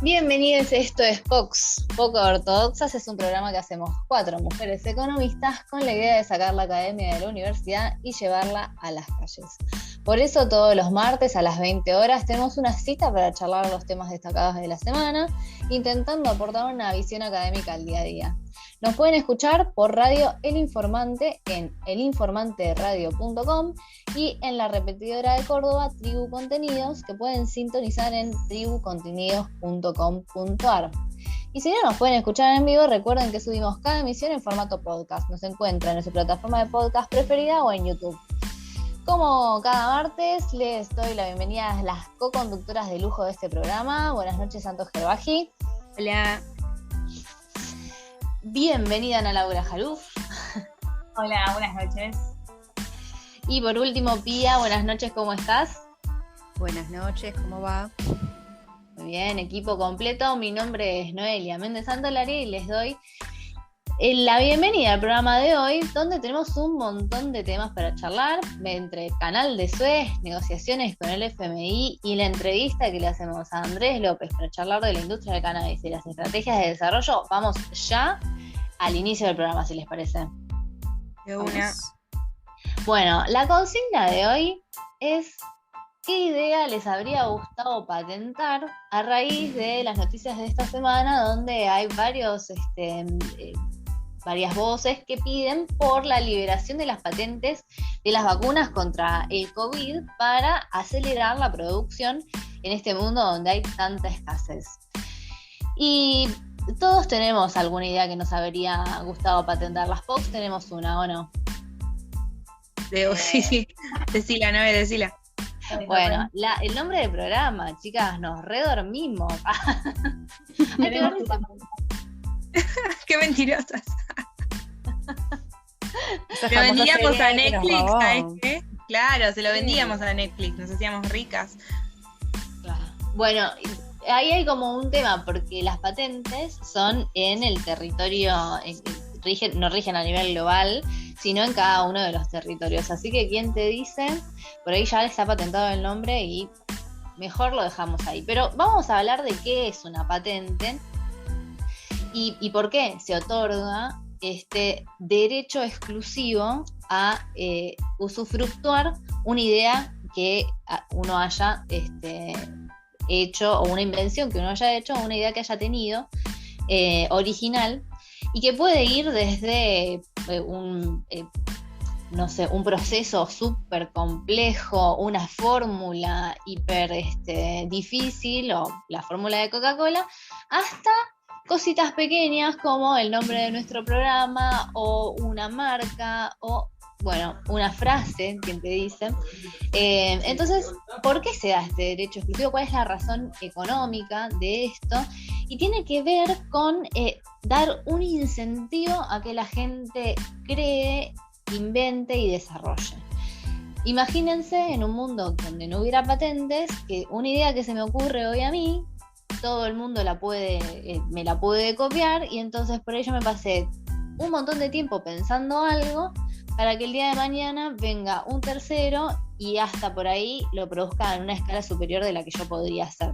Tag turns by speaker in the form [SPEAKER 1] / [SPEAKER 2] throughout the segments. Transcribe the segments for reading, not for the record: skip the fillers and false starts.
[SPEAKER 1] Bienvenidos, esto es Pox, Poco Ortodoxas, es un programa que hacemos 4 mujeres economistas con la idea de sacar la academia de la universidad y llevarla a las calles. Por eso todos los martes a las 20 horas tenemos una cita para charlar los temas destacados de la semana, intentando aportar una visión académica al día a día. Nos pueden escuchar por Radio El Informante en elinformanteradio.com y en la repetidora de Córdoba, Tribu Contenidos, que pueden sintonizar en tribucontenidos.com.ar. Y si no nos pueden escuchar en vivo, recuerden que subimos cada emisión en formato podcast. Nos encuentran en su plataforma de podcast preferida o en YouTube. Como cada martes, les doy la bienvenida a las co-conductoras de lujo de este programa. Buenas noches, Santos Gerbaji.
[SPEAKER 2] Hola.
[SPEAKER 1] Bienvenida, Ana Laura Jaluf.
[SPEAKER 2] Hola, buenas noches.
[SPEAKER 1] Y por último, Pía, buenas noches, ¿cómo estás?
[SPEAKER 3] Buenas noches, ¿cómo va?
[SPEAKER 1] Muy bien, equipo completo. Mi nombre es Noelia Méndez Santolari y les doy la bienvenida al programa de hoy, donde tenemos un montón de temas para charlar, entre Canal de Suez, negociaciones con el FMI y la entrevista que le hacemos a Andrés López para charlar de la industria del cannabis y las estrategias de desarrollo. Vamos ya al inicio del programa, si les parece.
[SPEAKER 2] De una.
[SPEAKER 1] Bueno, la consigna de hoy es: ¿qué idea les habría gustado patentar a raíz de las noticias de esta semana, donde hay varias voces que piden por la liberación de las patentes de las vacunas contra el COVID para acelerar la producción en este mundo donde hay tanta escasez? Y todos tenemos alguna idea que nos habría gustado patentar. Las Pox tenemos una, ¿o no?
[SPEAKER 2] Sí. Decila, Noé, decila.
[SPEAKER 1] Bueno, el nombre del programa, chicas, nos redormimos.
[SPEAKER 2] Qué mentirosas. Se lo vendíamos a Netflix, ¿sabes qué? Claro, se lo vendíamos a Netflix, nos hacíamos ricas.
[SPEAKER 1] Bueno, ahí hay como un tema, porque las patentes son en el territorio, no rigen a nivel global, sino en cada uno de los territorios. Así que quien te dice, por ahí ya les ha patentado el nombre y mejor lo dejamos ahí. Pero vamos a hablar de qué es una patente y por qué se otorga este derecho exclusivo a usufructuar una idea que uno haya hecho, o una invención que uno haya hecho, o una idea que haya tenido original, y que puede ir desde un proceso súper complejo, una fórmula hiper difícil, o la fórmula de Coca-Cola, hasta cositas pequeñas como el nombre de nuestro programa, o una marca, o una frase que te dicen. Entonces, ¿por qué se da este derecho exclusivo? ¿Cuál es la razón económica de esto? Y tiene que ver con dar un incentivo a que la gente cree, invente y desarrolle. Imagínense en un mundo donde no hubiera patentes, que una idea que se me ocurre hoy a mí, todo el mundo me la puede copiar, y entonces por ello me pasé un montón de tiempo pensando algo para que el día de mañana venga un tercero y hasta por ahí lo produzca en una escala superior de la que yo podría hacer.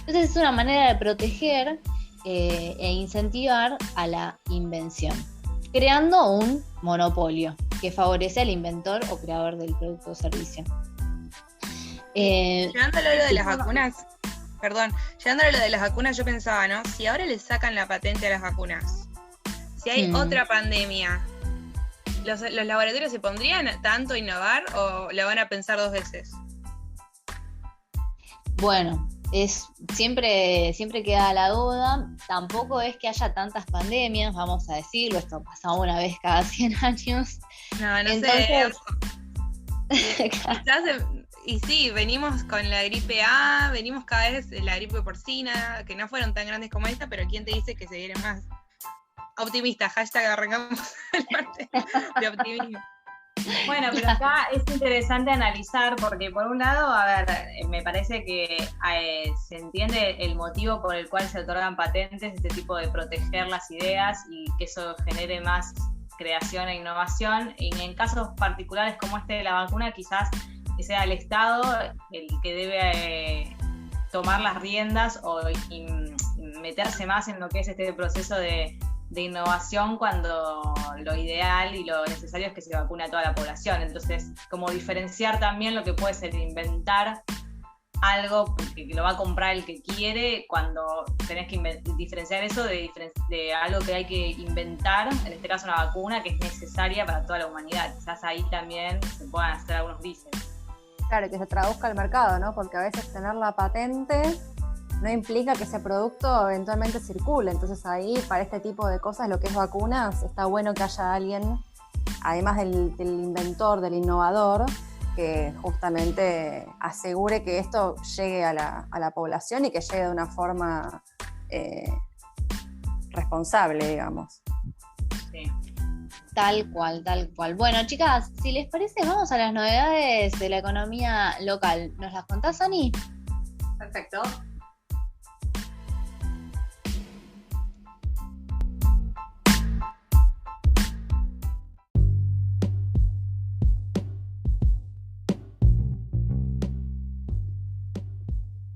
[SPEAKER 1] Entonces es una manera de proteger e incentivar a la invención, creando un monopolio que favorece al inventor o creador del producto o servicio.
[SPEAKER 2] Llevándolo a lo de las vacunas, llevándolo a lo de las vacunas, yo pensaba, ¿no? Si ahora le sacan la patente a las vacunas, si hay otra pandemia, ¿los laboratorios se pondrían tanto a innovar o la van a pensar 2 veces?
[SPEAKER 1] Bueno, siempre queda la duda. Tampoco es que haya tantas pandemias, vamos a decirlo, esto pasa una vez cada 100 años.
[SPEAKER 2] No
[SPEAKER 1] Entonces,
[SPEAKER 2] sé. Quizás, y sí, venimos con la gripe A, venimos cada vez la gripe porcina, que no fueron tan grandes como esta, pero ¿quién te dice que se vienen más? Optimista, hashtag arrancamos el parte de optimismo.
[SPEAKER 4] Bueno, pero acá es interesante analizar, porque por un lado, a ver, me parece que se entiende el motivo por el cual se otorgan patentes, este tipo de proteger las ideas y que eso genere más creación e innovación. Y en casos particulares como este de la vacuna, quizás sea el Estado el que debe tomar las riendas o meterse más en lo que es este proceso de innovación, cuando lo ideal y lo necesario es que se vacune a toda la población. Entonces, como diferenciar también lo que puede ser inventar algo que lo va a comprar el que quiere, cuando tenés que diferenciar eso de algo que hay que inventar, en este caso una vacuna que es necesaria para toda la humanidad. Quizás ahí también se puedan hacer algunos grises.
[SPEAKER 3] Claro, que se traduzca al mercado, ¿no? Porque a veces tener la patente no implica que ese producto eventualmente circule. Entonces ahí, para este tipo de cosas, lo que es vacunas, está bueno que haya alguien, además del inventor, del innovador, que justamente asegure que esto llegue a la población y que llegue de una forma responsable, digamos.
[SPEAKER 4] Sí.
[SPEAKER 1] Tal cual, tal cual. Bueno, chicas, si les parece, vamos a las novedades de la economía local. ¿Nos las contás, Ani?
[SPEAKER 4] Perfecto.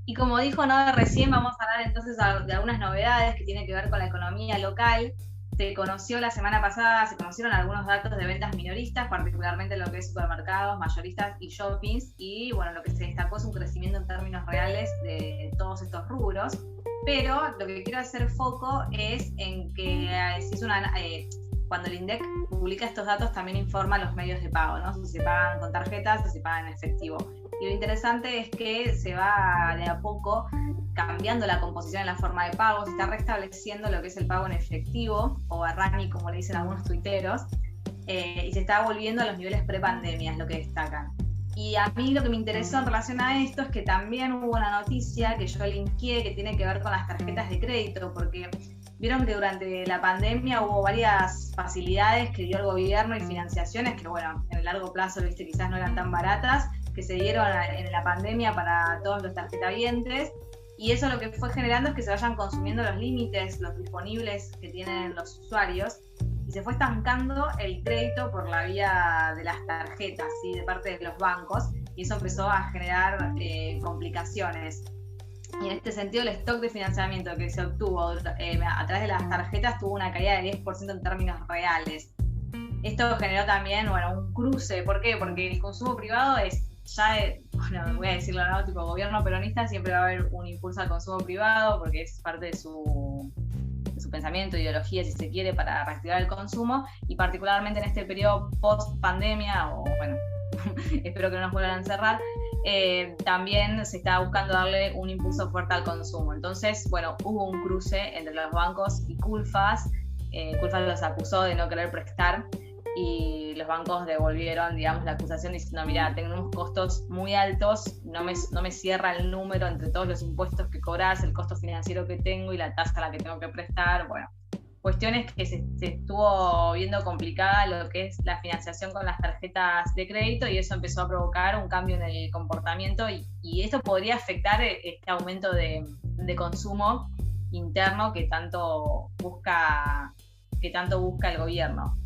[SPEAKER 4] Y como dijo Noé recién, vamos a hablar entonces de algunas novedades que tienen que ver con la economía local. Se conocieron algunos datos de ventas minoristas, particularmente lo que es supermercados, mayoristas y shoppings, y bueno, lo que se destacó es un crecimiento en términos reales de todos estos rubros, pero lo que quiero hacer foco es en que cuando el INDEC publica estos datos también informa los medios de pago, ¿no? Si se pagan con tarjetas, si se pagan en efectivo. Y lo interesante es que se va de a poco cambiando la composición en la forma de pago, se está restableciendo lo que es el pago en efectivo, o barrani, como le dicen algunos tuiteros, y se está volviendo a los niveles pre-pandemia, es lo que destacan. Y a mí lo que me interesó en relación a esto es que también hubo una noticia que yo linkeé que tiene que ver con las tarjetas de crédito, porque vieron que durante la pandemia hubo varias facilidades que dio el gobierno y financiaciones que, bueno, en el largo plazo, viste, quizás no eran tan baratas, que se dieron en la pandemia para todos los tarjetavientes, y eso lo que fue generando es que se vayan consumiendo los límites, los disponibles que tienen los usuarios, y se fue estancando el crédito por la vía de las tarjetas, ¿sí? De parte de los bancos, y eso empezó a generar complicaciones. Y en este sentido, el stock de financiamiento que se obtuvo a través de las tarjetas tuvo una caída del 10% en términos reales. Esto generó también, bueno, un cruce. ¿Por qué? Porque el consumo privado bueno, voy a decirlo, ¿no? Tipo gobierno peronista, siempre va a haber un impulso al consumo privado porque es parte de su pensamiento, ideología, si se quiere, para reactivar el consumo, y particularmente en este periodo post-pandemia, o bueno, espero que no nos vuelvan a encerrar, también se está buscando darle un impulso fuerte al consumo. Entonces, bueno, hubo un cruce entre los bancos y Culfas. Culfas los acusó de no querer prestar y los bancos devolvieron, digamos, la acusación diciendo, mira, tenemos costos muy altos, no me cierra el número entre todos los impuestos que cobras, el costo financiero que tengo y la tasa a la que tengo que prestar. Bueno, cuestiones que se estuvo viendo complicada lo que es la financiación con las tarjetas de crédito, y eso empezó a provocar un cambio en el comportamiento, y esto podría afectar este aumento de consumo interno que tanto busca el gobierno.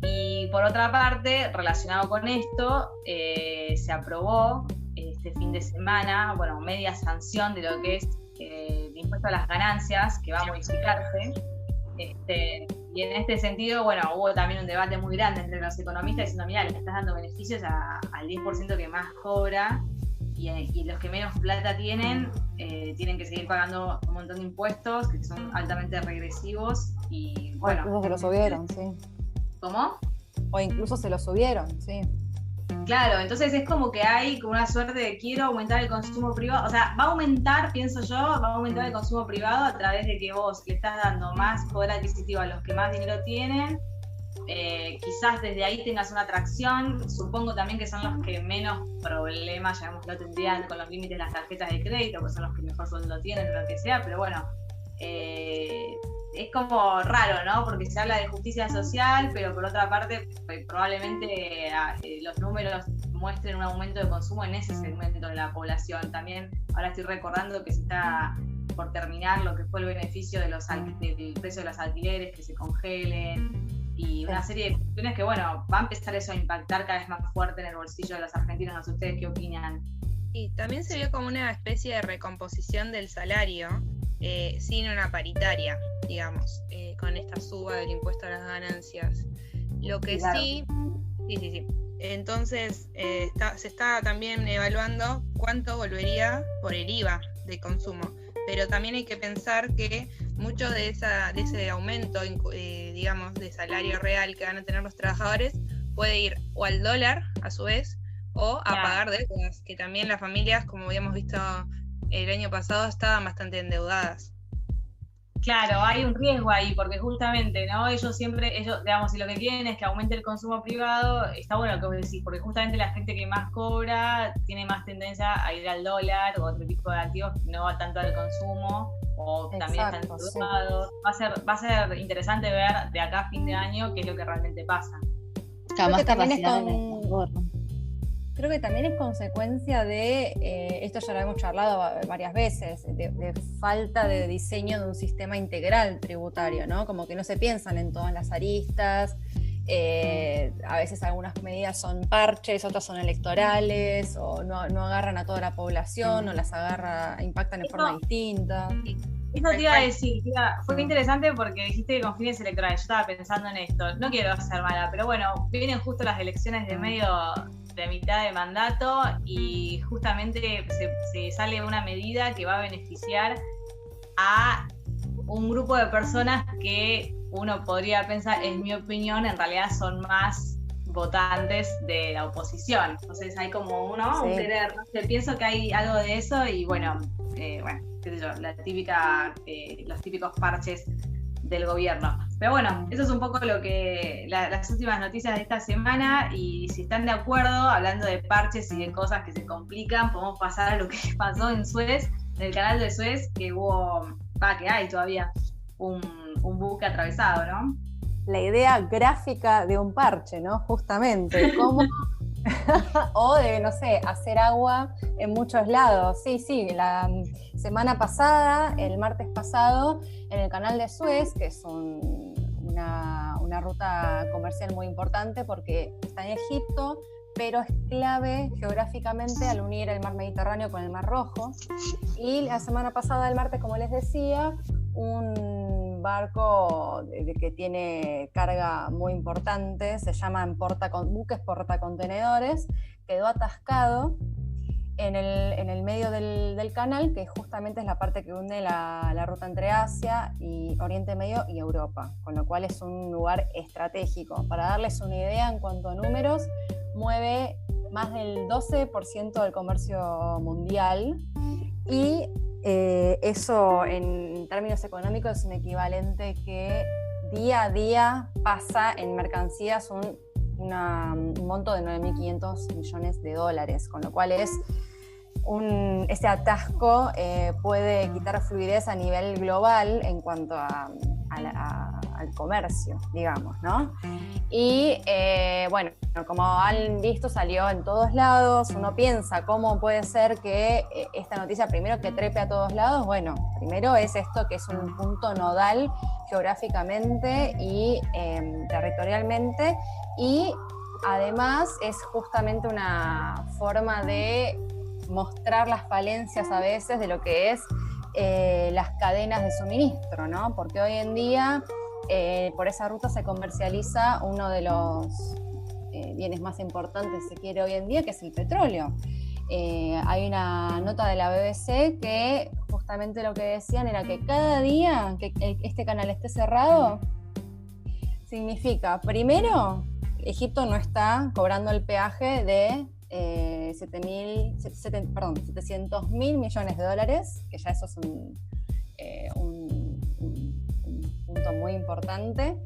[SPEAKER 4] Y por otra parte, relacionado con esto, se aprobó este fin de semana, bueno, media sanción de lo que es el impuesto a las ganancias, que va a modificarse. Y en este sentido, bueno, hubo también un debate muy grande entre los economistas diciendo, mira, le estás dando beneficios al 10% que más cobra, y los que menos plata tienen que seguir pagando un montón de impuestos que son altamente regresivos. Y bueno,
[SPEAKER 3] incluso se lo subieron, sí.
[SPEAKER 4] ¿Cómo?
[SPEAKER 3] O incluso se lo subieron, sí.
[SPEAKER 4] Claro, entonces es como que hay como una suerte de quiero aumentar el consumo privado, o sea, va a aumentar, pienso yo, va a aumentar el consumo privado a través de que vos le estás dando más poder adquisitivo a los que más dinero tienen. Quizás desde ahí tengas una atracción, supongo también que son los que menos problemas, llamémoslo, tendrían con los límites de las tarjetas de crédito, pues son los que mejor sueldo tienen o lo que sea, pero bueno, es como raro, ¿no? Porque se habla de justicia social, pero por otra parte probablemente los números muestren un aumento de consumo en ese segmento de la población. También ahora estoy recordando que se está por terminar lo que fue el beneficio del precio de los alquileres, que se congelen, y una serie de cuestiones que, bueno, va a empezar eso a impactar cada vez más fuerte en el bolsillo de los argentinos. No sé ustedes qué opinan.
[SPEAKER 2] Y también se vio como una especie de recomposición del salario, sin una paritaria, digamos, con esta suba del impuesto a las ganancias. Lo que
[SPEAKER 4] Claro.
[SPEAKER 2] sí. Entonces, se está también evaluando cuánto volvería por el IVA de consumo. Pero también hay que pensar que mucho de ese aumento, digamos, de salario real que van a tener los trabajadores puede ir o al dólar, a su vez, o a
[SPEAKER 4] Claro.
[SPEAKER 2] pagar deudas, que también las familias, como habíamos visto el año pasado, estaban bastante endeudadas.
[SPEAKER 4] Claro, hay un riesgo ahí, porque justamente, ¿no? Ellos, digamos, si lo que quieren es que aumente el consumo privado, está bueno lo que vos decís, porque justamente la gente que más cobra tiene más tendencia a ir al dólar o otro tipo de activos, no va tanto al consumo, o también están
[SPEAKER 3] Exacto, sí.
[SPEAKER 4] endeudados. Va a ser interesante ver de acá a fin de año qué es lo que realmente pasa.
[SPEAKER 1] Más
[SPEAKER 3] que también es
[SPEAKER 1] capacidad en
[SPEAKER 3] con-
[SPEAKER 1] el ahorro.
[SPEAKER 3] Creo que también es consecuencia de, esto ya lo hemos charlado varias veces, de falta de diseño de un sistema integral tributario, ¿no? Como que no se piensan en todas las aristas, a veces algunas medidas son parches, otras son electorales, o no agarran a toda la población, o las impactan de forma distinta.
[SPEAKER 4] Eso te iba a decir, fue interesante porque dijiste que con fines electorales, yo estaba pensando en esto, no quiero ser mala, pero bueno, vienen justo las elecciones de medio de mitad de mandato y justamente se sale una medida que va a beneficiar a un grupo de personas que uno podría pensar, en mi opinión, en realidad son más votantes de la oposición. Entonces hay como un querer, no sé, pienso que hay algo de eso y bueno, qué sé yo, los típicos parches del gobierno. Pero bueno, eso es un poco lo que las últimas noticias de esta semana, y si están de acuerdo, hablando de parches y de cosas que se complican, podemos pasar a lo que pasó en Suez, en el canal de Suez, que que hay todavía un buque atravesado, ¿no?
[SPEAKER 3] La idea gráfica de un parche, ¿no? Justamente, cómo o de, no sé, hacer agua en muchos lados. Sí, la semana pasada, el martes pasado, en el canal de Suez, que es una ruta comercial muy importante porque está en Egipto, pero es clave geográficamente al unir el mar Mediterráneo con el mar Rojo. Y la semana pasada, el martes, como les decía, un barco que tiene carga muy importante, se llaman buques portacontenedores, quedó atascado en el medio del canal, que justamente es la parte que une la ruta entre Asia y Oriente Medio y Europa, con lo cual es un lugar estratégico. Para darles una idea en cuanto a números, mueve más del 12% del comercio mundial, y eso en términos económicos es un equivalente que día a día pasa en mercancías un monto de 9.500 millones de dólares, con lo cual ese atasco puede quitar fluidez a nivel global en cuanto al comercio, digamos, ¿no? Y bueno, como han visto, salió en todos lados. Uno piensa cómo puede ser que esta noticia primero que trepe a todos lados. Bueno, primero es esto, que es un punto nodal geográficamente y territorialmente, y además es justamente una forma de mostrar las falencias a veces de lo que es las cadenas de suministro, ¿no? Porque hoy en día por esa ruta se comercializa uno de los bienes más importantes, se quiere, hoy en día, que es el petróleo. Hay una nota de la BBC que justamente lo que decían era que cada día que este canal esté cerrado significa, primero, Egipto no está cobrando el peaje de 700.000 millones de dólares, que ya eso es un punto muy importante.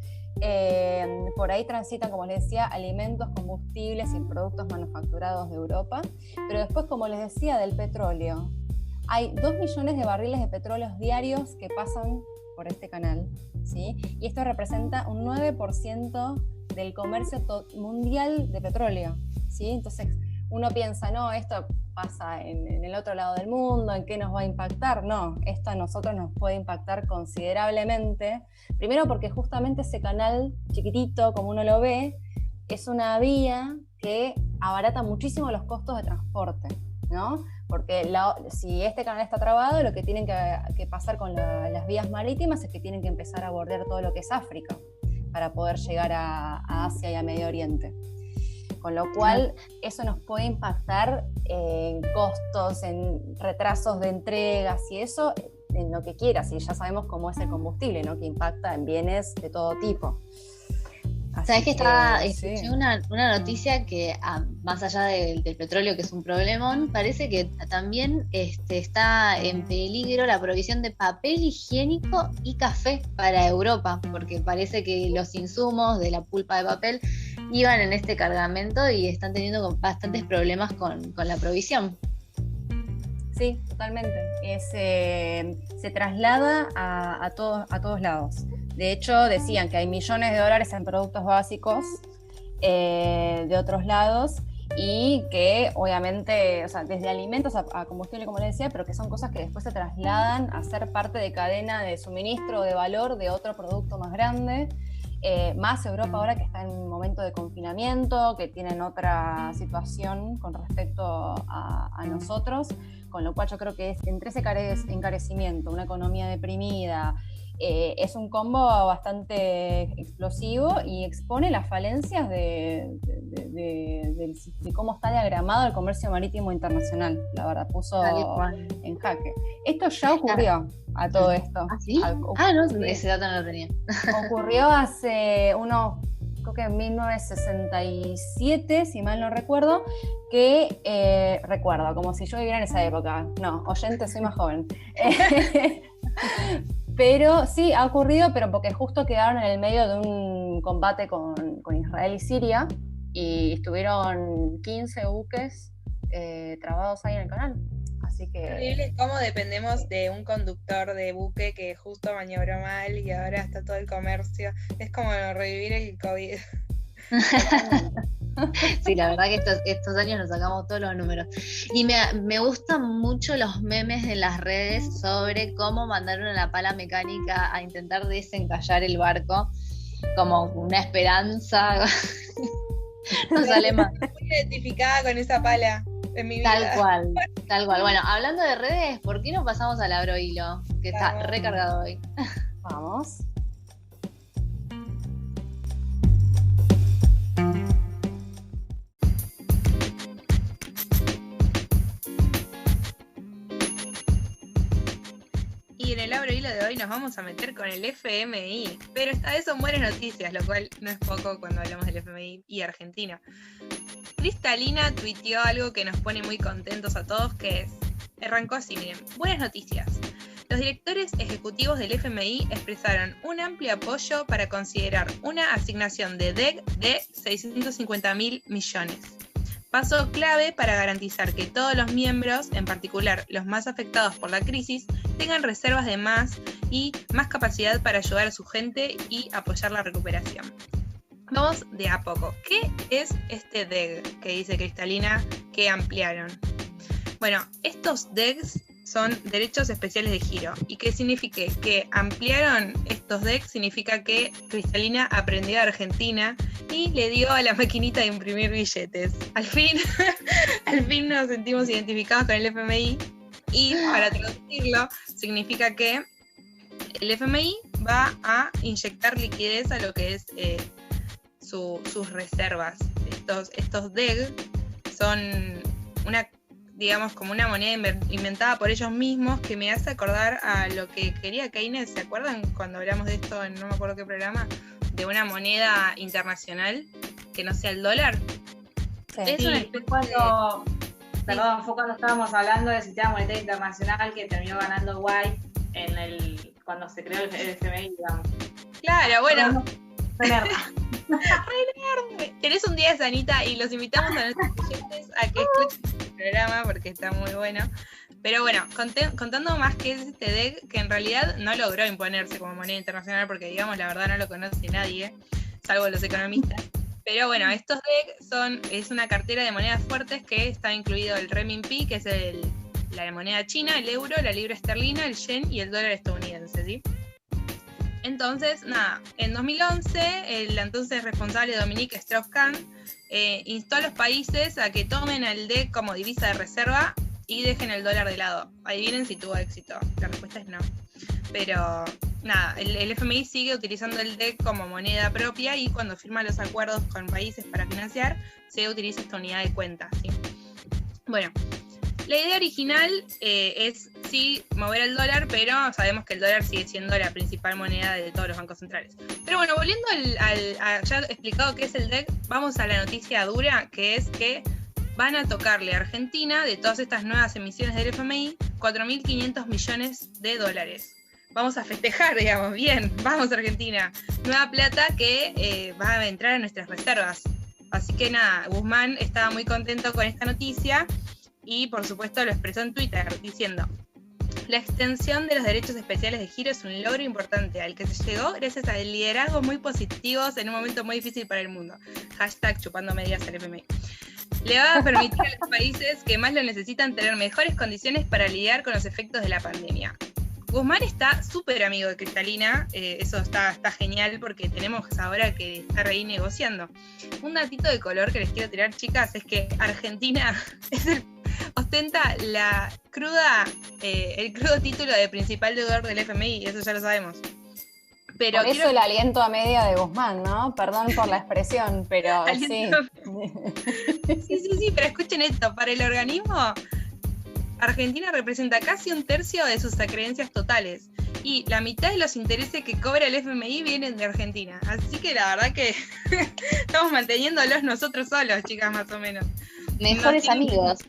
[SPEAKER 3] Por ahí transitan, como les decía, alimentos, combustibles y productos manufacturados de Europa, pero después, como les decía, del petróleo. Hay 2 millones de barriles de petróleo diarios que pasan por este canal, ¿sí? Y esto representa un 9% del comercio mundial de petróleo, ¿sí? Entonces uno piensa, no, esto pasa en el otro lado del mundo, ¿en qué nos va a impactar? No, esto a nosotros nos puede impactar considerablemente. Primero porque justamente ese canal chiquitito, como uno lo ve, es una vía que abarata muchísimo los costos de transporte, ¿no? Porque si este canal está trabado, lo que tienen que pasar con las vías marítimas es que tienen que empezar a bordear todo lo que es África para poder llegar a Asia y a Medio Oriente. Con lo cual, eso nos puede impactar en costos, en retrasos de entregas y eso, en lo que quieras. Y ya sabemos cómo es el combustible, ¿no? Que impacta en bienes de todo tipo.
[SPEAKER 1] Sabes que escuché una noticia que, más allá del petróleo, que es un problemón, parece que también está en peligro la provisión de papel higiénico y café para Europa, porque parece que los insumos de la pulpa de papel iban en este cargamento y están teniendo bastantes problemas con la provisión.
[SPEAKER 3] Sí, totalmente. Se traslada a todos lados. De hecho, decían que hay millones de dólares en productos básicos de otros lados y que obviamente, o sea, desde alimentos a combustible, como les decía, pero que son cosas que después se trasladan a ser parte de cadena de suministro o de valor de otro producto más grande. Más Europa ahora que está en un momento de confinamiento, que tienen otra situación con respecto a nosotros, con lo cual yo creo que entre ese encarecimiento, una economía deprimida, es un combo bastante explosivo y expone las falencias de cómo está diagramado el comercio marítimo internacional. La verdad, puso en jaque. Esto ya ocurrió a todo esto.
[SPEAKER 1] ¿Ah, sí? No, ese dato no lo tenía.
[SPEAKER 3] Ocurrió hace creo que en 1967, si mal no recuerdo, que recuerdo, como si yo viviera en esa época. No, oyente, soy más joven. Pero sí, ha ocurrido, pero porque justo quedaron en el medio de un combate con Israel y Siria y estuvieron 15 buques trabados ahí en el canal. Así que...
[SPEAKER 2] Increíble cómo dependemos de un conductor de buque que justo maniobró mal y ahora está todo el comercio. Es como revivir el COVID.
[SPEAKER 1] Sí, la verdad que estos años nos sacamos todos los números. Y me gustan mucho los memes en las redes sobre cómo mandaron a la pala mecánica a intentar desencallar el barco como una esperanza. No sale más.
[SPEAKER 2] Estoy identificada con esa pala en mi vida.
[SPEAKER 1] Tal cual. Bueno, hablando de redes, ¿por qué no pasamos al Abrohilo? Que está recargado hoy.
[SPEAKER 3] Vamos.
[SPEAKER 2] Y en el Abrohilo de hoy nos vamos a meter con el FMI, pero esta vez son buenas noticias, lo cual no es poco cuando hablamos del FMI y Argentina. Kristalina tuiteó algo que nos pone muy contentos a todos, que arrancó así, miren, buenas noticias. Los directores ejecutivos del FMI expresaron un amplio apoyo para considerar una asignación de DEC de 650.000 millones. Paso clave para garantizar que todos los miembros, en particular los más afectados por la crisis, tengan reservas de más y más capacidad para ayudar a su gente y apoyar la recuperación. Vamos de a poco. ¿Qué es este DEG que dice Kristalina que ampliaron? Bueno, estos DEGs son derechos especiales de giro. ¿Y qué significa? Que ampliaron estos DEGs significa que Kristalina aprendió a Argentina y le dio a la maquinita de imprimir billetes. Al fin nos sentimos identificados con el FMI y para traducirlo significa que el FMI va a inyectar liquidez a lo que es sus reservas. Estos DEG son digamos, como una moneda inventada por ellos mismos que me hace acordar a lo que quería Keynes. ¿Se acuerdan cuando hablamos de esto en no me acuerdo qué programa? De una moneda internacional que no sea el dólar.
[SPEAKER 4] Sí, fue cuando estábamos hablando del sistema monetario internacional que terminó ganando White cuando se creó el FMI, digamos.
[SPEAKER 2] Claro, bueno. Tenés un 10, Anita, y los invitamos a nuestros oyentes a que escuchen este programa porque está muy bueno. Pero bueno, contando más qué es este DEG, que en realidad no logró imponerse como moneda internacional porque, digamos, la verdad no lo conoce nadie, salvo los economistas. Pero bueno, estos DEG es una cartera de monedas fuertes que está incluido el renminbi, que es la moneda china, el euro, la libra esterlina, el yen y el dólar estadounidense, ¿sí? Entonces, en 2011, el entonces responsable Dominique Strauss-Kahn instó a los países a que tomen al DEC como divisa de reserva y dejen el dólar de lado. Adivinen si tuvo éxito. La respuesta es no. Pero nada, el FMI sigue utilizando el DEC como moneda propia y cuando firma los acuerdos con países para financiar, se utiliza esta unidad de cuenta, ¿sí? Bueno, la idea original es sí mover el dólar, pero sabemos que el dólar sigue siendo la principal moneda de todos los bancos centrales. Pero bueno, volviendo a ya explicado qué es el DEC, vamos a la noticia dura, que es que van a tocarle a Argentina, de todas estas nuevas emisiones del FMI, 4.500 millones de dólares. Vamos a festejar, digamos, bien, vamos Argentina. Nueva plata que va a entrar a nuestras reservas. Así que nada, Guzmán estaba muy contento con esta noticia y por supuesto lo expresó en Twitter diciendo: la extensión de los derechos especiales de giro es un logro importante al que se llegó gracias a liderazgos muy positivos en un momento muy difícil para el mundo. Hashtag chupando medias al FMI. Le va a permitir a los países que más lo necesitan tener mejores condiciones para lidiar con los efectos de la pandemia. Guzmán está súper amigo de Cristalina, eso está genial porque tenemos ahora que estar ahí negociando. Un datito de color que les quiero tirar, chicas, es que Argentina ostenta el crudo título de principal deudor del FMI, y eso ya lo sabemos. Pero
[SPEAKER 3] por eso el aliento a media de Guzmán, ¿no? Perdón por la expresión, pero sí.
[SPEAKER 2] Sí, pero escuchen esto, para el organismo, Argentina representa casi 1/3 de sus acreencias totales y la mitad de los intereses que cobra el FMI vienen de Argentina. Así que la verdad que estamos manteniéndolos nosotros solos, chicas, más o menos.
[SPEAKER 1] Mejores amigos.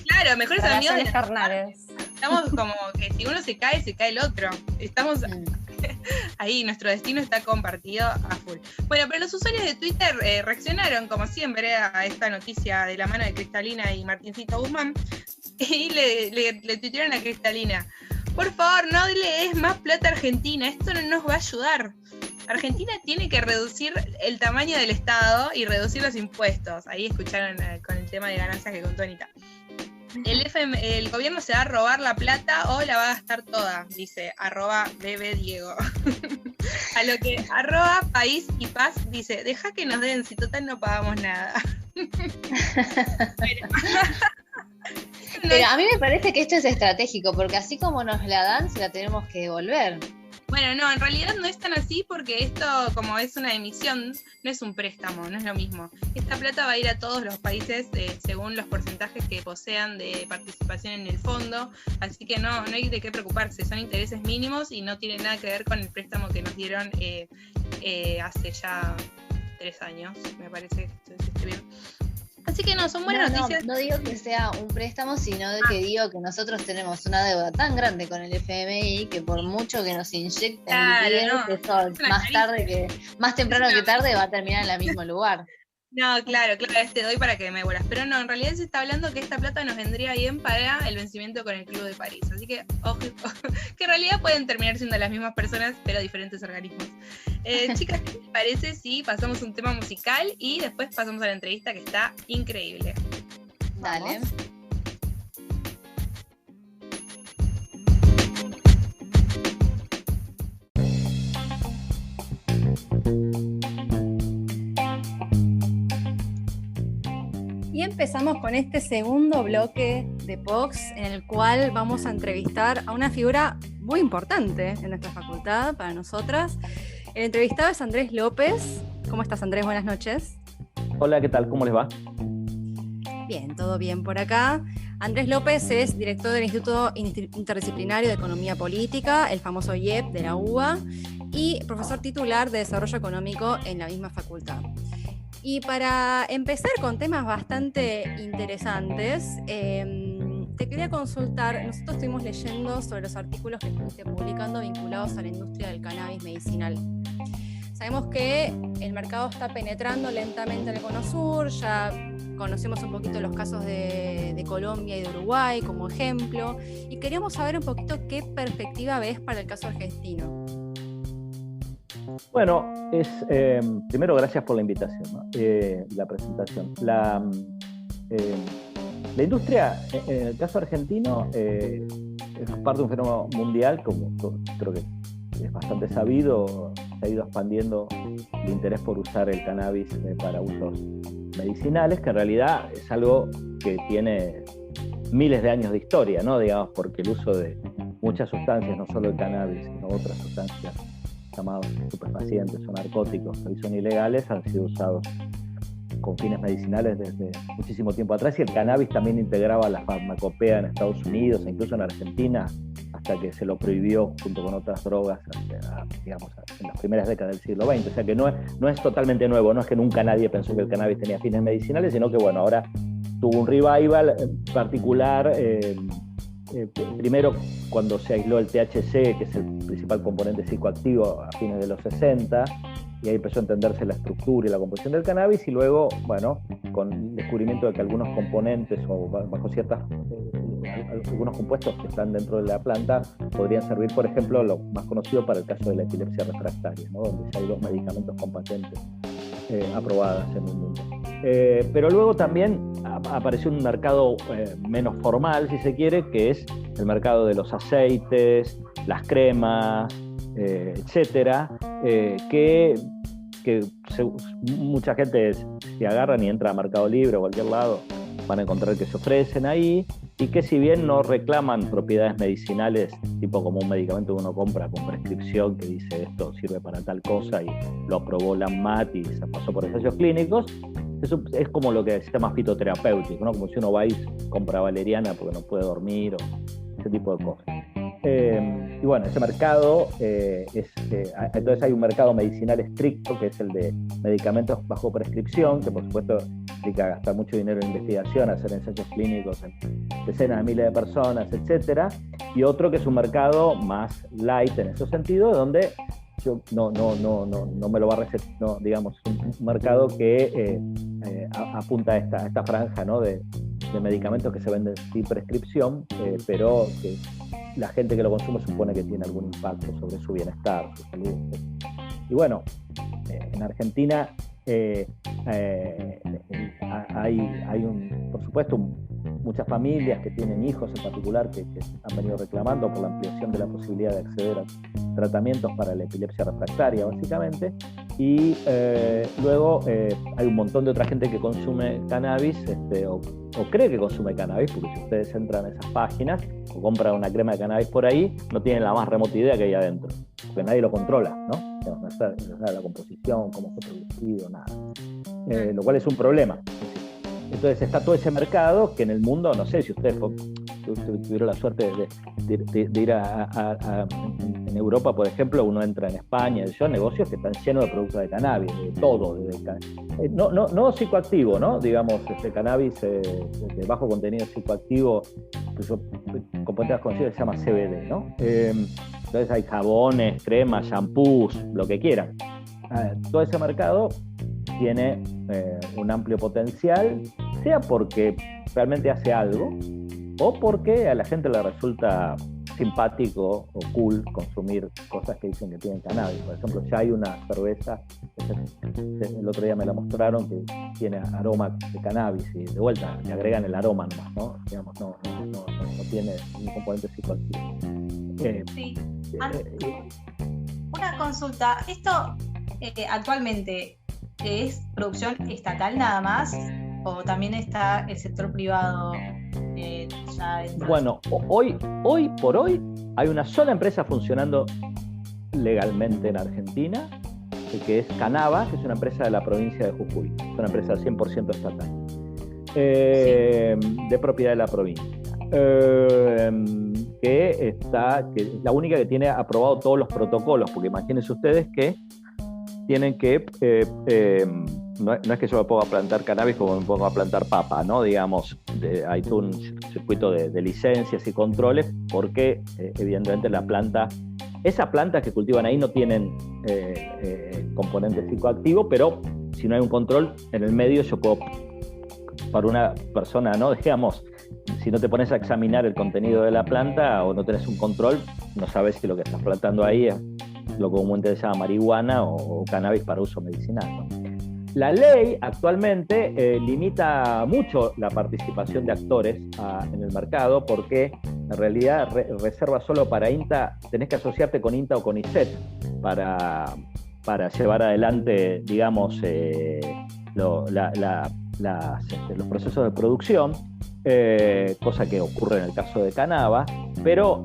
[SPEAKER 2] Claro, mejores amigos.
[SPEAKER 3] Carnales.
[SPEAKER 2] Estamos como que si uno se cae el otro. Estamos ahí, nuestro destino está compartido a full. Bueno, pero los usuarios de Twitter reaccionaron, como siempre, a esta noticia de la mano de Cristalina y Martincito Guzmán, y le tuitearon a Cristalina: por favor, no le des más plata a Argentina, esto no nos va a ayudar. Argentina tiene que reducir el tamaño del Estado y reducir los impuestos. Ahí escucharon con el tema de ganancias que contó Anita. El gobierno se va a robar la plata o la va a gastar toda, dice @BBDiego. A lo que @País y Paz dice: deja que nos den, si total no pagamos nada.
[SPEAKER 1] Pero a mí me parece que esto es estratégico, porque así como nos la dan, se la tenemos que devolver.
[SPEAKER 2] Bueno, no, en realidad no es tan así porque esto, como es una emisión, no es un préstamo, no es lo mismo. Esta plata va a ir a todos los países según los porcentajes que posean de participación en el fondo, así que no hay de qué preocuparse, son intereses mínimos y no tienen nada que ver con el préstamo que nos dieron hace ya 3 años, me parece que estoy bien. Así que no, son buenas noticias.
[SPEAKER 1] No digo que sea un préstamo, sino que digo que nosotros tenemos una deuda tan grande con el FMI que por mucho que nos inyecten liquidez, eso más temprano que tarde va a terminar en el mismo lugar.
[SPEAKER 2] No, claro, te doy para que me devuelvas. Pero no, en realidad se está hablando que esta plata nos vendría bien para el vencimiento con el Club de París. Así que, ojo, que en realidad pueden terminar siendo las mismas personas, pero diferentes organismos. Chicas, ¿qué les parece si pasamos un tema musical y después pasamos a la entrevista que está increíble?
[SPEAKER 1] Dale.
[SPEAKER 3] Y empezamos con este segundo bloque de POX, en el cual vamos a entrevistar a una figura muy importante en nuestra facultad, para nosotras. El entrevistado es Andrés López. ¿Cómo estás, Andrés? Buenas noches.
[SPEAKER 5] Hola, ¿qué tal? ¿Cómo les va?
[SPEAKER 3] Bien, todo bien por acá. Andrés López es director del Instituto Interdisciplinario de Economía Política, el famoso IEP de la UBA, y profesor titular de Desarrollo Económico en la misma facultad. Y para empezar con temas bastante interesantes, te quería consultar, nosotros estuvimos leyendo sobre los artículos que estuviste publicando vinculados a la industria del cannabis medicinal. Sabemos que el mercado está penetrando lentamente en el Cono Sur, ya conocemos un poquito los casos de Colombia y de Uruguay como ejemplo, y queríamos saber un poquito qué perspectiva ves para el caso argentino.
[SPEAKER 5] Bueno, primero gracias por la invitación, ¿no? La presentación. La industria, en el caso argentino, es parte de un fenómeno mundial, como creo que es bastante sabido. Se ha ido expandiendo el interés por usar el cannabis para usos medicinales, que en realidad es algo que tiene miles de años de historia, ¿no? Digamos, porque el uso de muchas sustancias, no solo el cannabis, sino otras sustancias llamados estupefacientes o narcóticos que hoy son ilegales, han sido usados con fines medicinales desde muchísimo tiempo atrás, y el cannabis también integraba la farmacopea en Estados Unidos e incluso en Argentina, hasta que se lo prohibió junto con otras drogas, digamos, en las primeras décadas del siglo XX. O sea que no es totalmente nuevo, no es que nunca nadie pensó que el cannabis tenía fines medicinales, sino que bueno, ahora tuvo un revival particular, primero cuando se aisló el THC, que es el principal componente psicoactivo, a fines de los 60, y ahí empezó a entenderse la estructura y la composición del cannabis, y luego, bueno, con el descubrimiento de que algunos componentes o bajo ciertas algunos compuestos que están dentro de la planta podrían servir, por ejemplo, lo más conocido para el caso de la epilepsia refractaria, ¿no? Donde ya hay 2 medicamentos con patentes aprobadas en el mundo. Pero luego también apareció un mercado menos formal, si se quiere, que es el mercado de los aceites, las cremas, etcétera, que mucha gente se agarran y entra a Mercado Libre o cualquier lado, van a encontrar que se ofrecen ahí, y que si bien no reclaman propiedades medicinales, tipo como un medicamento que uno compra con prescripción que dice esto sirve para tal cosa y lo aprobó la ANMAT y se pasó por ensayos clínicos, eso es como lo que se llama fitoterapéutico, ¿no? Como si uno va y compra valeriana porque no puede dormir o ese tipo de cosas. Y bueno, ese mercado entonces hay un mercado medicinal estricto, que es el de medicamentos bajo prescripción, que por supuesto implica gastar mucho dinero en investigación, hacer ensayos clínicos en decenas de miles de personas, etcétera, y otro que es un mercado más light en ese sentido, donde yo no me lo va a recetar, no, digamos, un mercado que apunta a esta franja, ¿no? de medicamentos que se venden sin prescripción, pero que la gente que lo consume supone que tiene algún impacto sobre su bienestar, su salud. Y bueno, en Argentina hay por supuesto, muchas familias que tienen hijos en particular que han venido reclamando por la ampliación de la posibilidad de acceder a tratamientos para la epilepsia refractaria, básicamente. Y luego hay un montón de otra gente que consume cannabis o cree que consume cannabis, porque si ustedes entran a esas páginas o compran una crema de cannabis por ahí, no tienen la más remota idea que hay adentro, porque nadie lo controla, ¿no? No sabe la composición, cómo fue producido, nada. Lo cual es un problema. Entonces está todo ese mercado que en el mundo, no sé si ustedes tuvieron la suerte de ir en Europa, por ejemplo, uno entra en España, son negocios que están llenos de productos de cannabis, de todo, no psicoactivo, ¿no? Digamos, cannabis de bajo contenido psicoactivo, componente más conocido se llama CBD, ¿no? Entonces hay jabones, cremas, shampoos, lo que quieran. Todo ese mercado tiene un amplio potencial, sea porque realmente hace algo o porque a la gente le resulta simpático o cool consumir cosas que dicen que tienen cannabis. Por ejemplo, ya hay una cerveza, el otro día me la mostraron, que tiene aroma de cannabis y de vuelta le agregan el aroma nomás, ¿no? Digamos, no tiene un componente psicoactivo.
[SPEAKER 4] Sí. Una consulta, ¿esto actualmente es producción estatal nada más o también está el sector privado ya dentro?
[SPEAKER 5] Bueno, hoy por hoy hay una sola empresa funcionando legalmente en Argentina, que es Canava, que es una empresa de la provincia de Jujuy, es una empresa 100% estatal, de propiedad de la provincia, que es la única que tiene aprobado todos los protocolos, porque imagínense ustedes que tienen que, no es que yo me ponga a plantar cannabis como me pongo a plantar papa, ¿no? Digamos, hay todo un circuito de licencias y controles, porque evidentemente esas plantas que cultivan ahí no tienen componente psicoactivo, pero si no hay un control en el medio, yo puedo, para una persona, ¿no? Digamos, si no te pones a examinar el contenido de la planta o no tenés un control, no sabes si lo que estás plantando ahí es lo que comúnmente se llama marihuana o cannabis para uso medicinal, ¿no? La ley actualmente limita mucho la participación de actores en el mercado, porque en realidad reserva solo para INTA, tenés que asociarte con INTA o con ISET para llevar adelante, digamos, los procesos de producción. cosa que ocurre en el caso de Canava, pero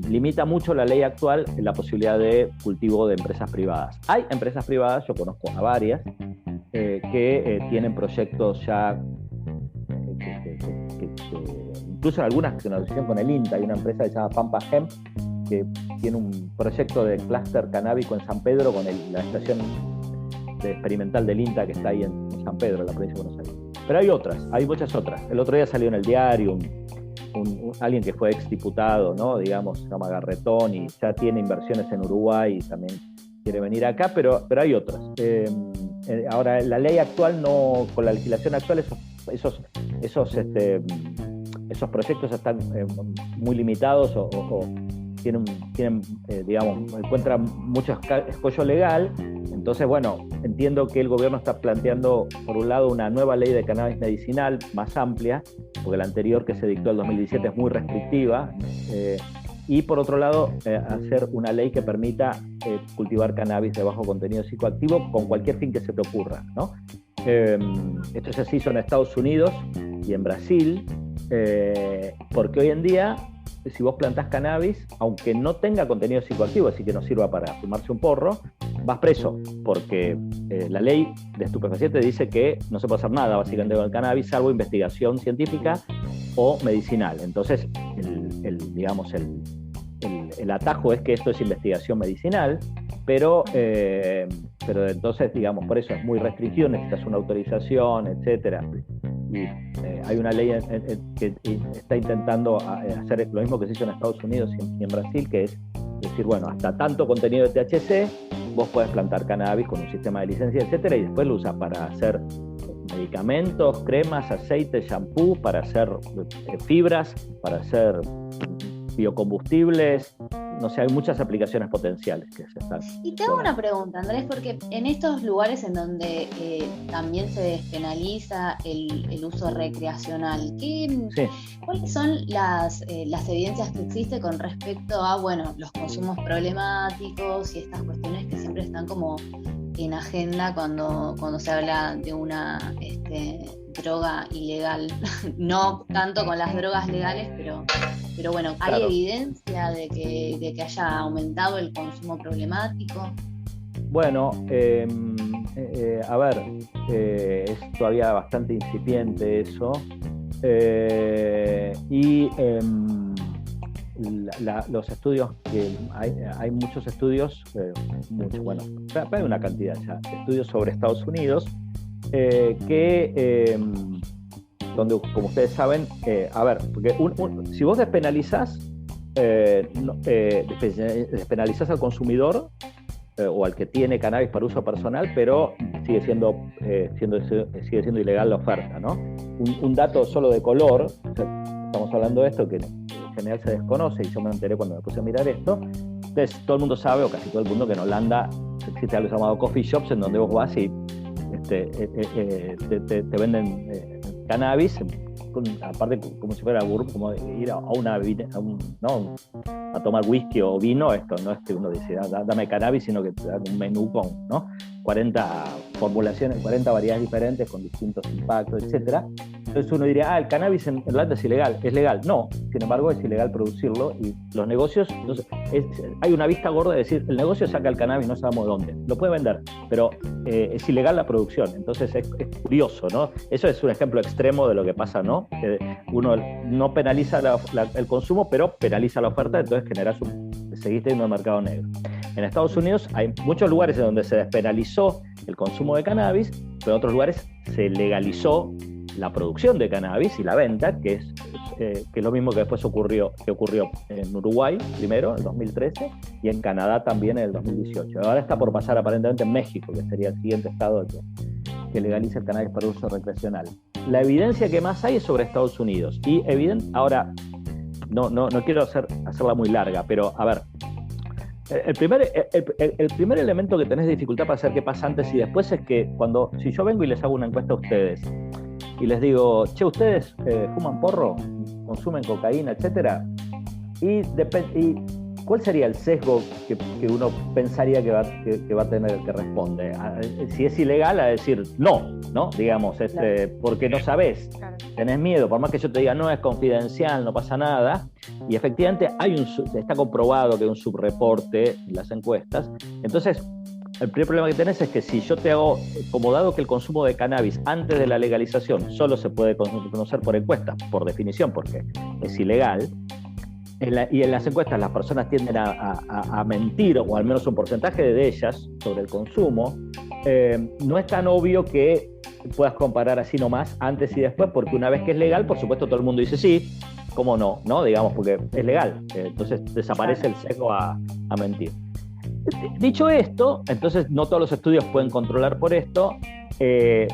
[SPEAKER 5] limita mucho la ley actual la posibilidad de cultivo de empresas privadas. Hay empresas privadas, yo conozco a varias, que tienen proyectos ya, incluso algunas que nos hicieron con el INTA. Hay una empresa que se llama Pampa Hemp, que tiene un proyecto de clúster canábico en San Pedro con la estación experimental del INTA que está ahí en San Pedro, en la provincia de Buenos Aires. Pero hay otras, hay muchas otras. El otro día salió en el diario alguien que fue exdiputado, ¿no? Digamos, se llama Garretón, y ya tiene inversiones en Uruguay y también quiere venir acá, pero hay otras. Ahora, la ley actual, no, con la legislación actual, esos proyectos están muy limitados o tienen digamos, encuentran mucho escollo legal. Entonces, bueno, entiendo que el gobierno está planteando, por un lado, una nueva ley de cannabis medicinal más amplia, porque la anterior que se dictó en 2017 es muy restrictiva, y por otro lado, hacer una ley que permita cultivar cannabis de bajo contenido psicoactivo con cualquier fin que se te ocurra, ¿no? Esto se hizo en Estados Unidos y en Brasil, porque hoy en día, si vos plantás cannabis, aunque no tenga contenido psicoactivo, así que no sirva para fumarse un porro, vas preso, porque la ley de estupefacientes dice que no se puede hacer nada básicamente con el cannabis, salvo investigación científica o medicinal. Entonces, el atajo es que esto es investigación medicinal, pero entonces, digamos, por eso es muy restringido, necesitas una autorización, etcétera. Y hay una ley que está intentando hacer lo mismo que se hizo en Estados Unidos y en Brasil, que es decir, bueno, hasta tanto contenido de THC, vos podés plantar cannabis con un sistema de licencia, etcétera, y después lo usas para hacer medicamentos, cremas, aceites, shampoo, para hacer fibras, para hacer biocombustibles. No sé, hay muchas aplicaciones potenciales que se están.
[SPEAKER 1] Y te hago una pregunta, Andrés, porque en estos lugares en donde también se despenaliza el uso recreacional, ¿cuáles son las evidencias que existen con respecto a, bueno, los consumos problemáticos y estas cuestiones que siempre están como en agenda cuando se habla de una droga ilegal? No tanto con las drogas legales, pero bueno, ¿hay
[SPEAKER 5] claro.
[SPEAKER 1] evidencia de que haya aumentado el consumo problemático?
[SPEAKER 5] Bueno, a ver, es todavía bastante incipiente eso. Los estudios, que hay muchos estudios, bueno, hay una cantidad ya de estudios sobre Estados Unidos, donde, como ustedes saben, a ver, porque si vos despenalizás al consumidor o al que tiene cannabis para uso personal, pero sigue siendo ilegal la oferta, ¿no? Un dato solo de color, estamos hablando de esto que en general se desconoce, y yo me enteré cuando me puse a mirar esto. Entonces, todo el mundo sabe, o casi todo el mundo, que en Holanda existe algo llamado coffee shops, en donde vos vas y te venden cannabis, aparte como si fuera como ir a tomar whisky o vino. Esto no es que uno dice dame cannabis, sino que te dan un menú con 40 formulaciones, 40 variedades diferentes con distintos impactos, etcétera. Entonces uno diría, el cannabis en Holanda es ilegal. Es legal. No, sin embargo es ilegal producirlo, y los negocios, entonces, hay una vista gorda de decir, el negocio saca el cannabis, no sabemos de dónde, lo puede vender, pero es ilegal la producción. Entonces es curioso, ¿no? Eso es un ejemplo extremo de lo que pasa, ¿no? Uno no penaliza el consumo, pero penaliza la oferta, entonces seguís teniendo el mercado negro. En Estados Unidos hay muchos lugares en donde se despenalizó el consumo de cannabis, pero en otros lugares se legalizó la producción de cannabis y la venta, que es lo mismo que después ocurrió en Uruguay primero, en el 2013, y en Canadá también en el 2018. Ahora está por pasar aparentemente en México, que sería el siguiente estado que legaliza el cannabis para uso recreacional. La evidencia que más hay es sobre Estados Unidos. Y ahora, no quiero hacerla muy larga, pero a ver, el primer elemento que tenés dificultad para saber qué pasa antes y después es que si yo vengo y les hago una encuesta a ustedes y les digo, che, ¿ustedes fuman porro? ¿Consumen cocaína, etcétera? Y ¿cuál sería el sesgo que uno pensaría que va a tener el que responde? Si es ilegal, a decir no, digamos, porque no sabés, tenés miedo, por más que yo te diga no, es confidencial, no pasa nada, y efectivamente está comprobado que hay un subreporte en las encuestas. Entonces, el primer problema que tenés es que si yo te hago, como dado que el consumo de cannabis antes de la legalización solo se puede conocer por encuestas, por definición, porque es ilegal, y en las encuestas las personas tienden a mentir, o al menos un porcentaje de ellas, sobre el consumo, no es tan obvio que puedas comparar así nomás antes y después, porque una vez que es legal, por supuesto todo el mundo dice sí, ¿cómo no? Digamos, porque es legal, entonces desaparece el sesgo a mentir. Dicho esto, entonces no todos los estudios pueden controlar por esto.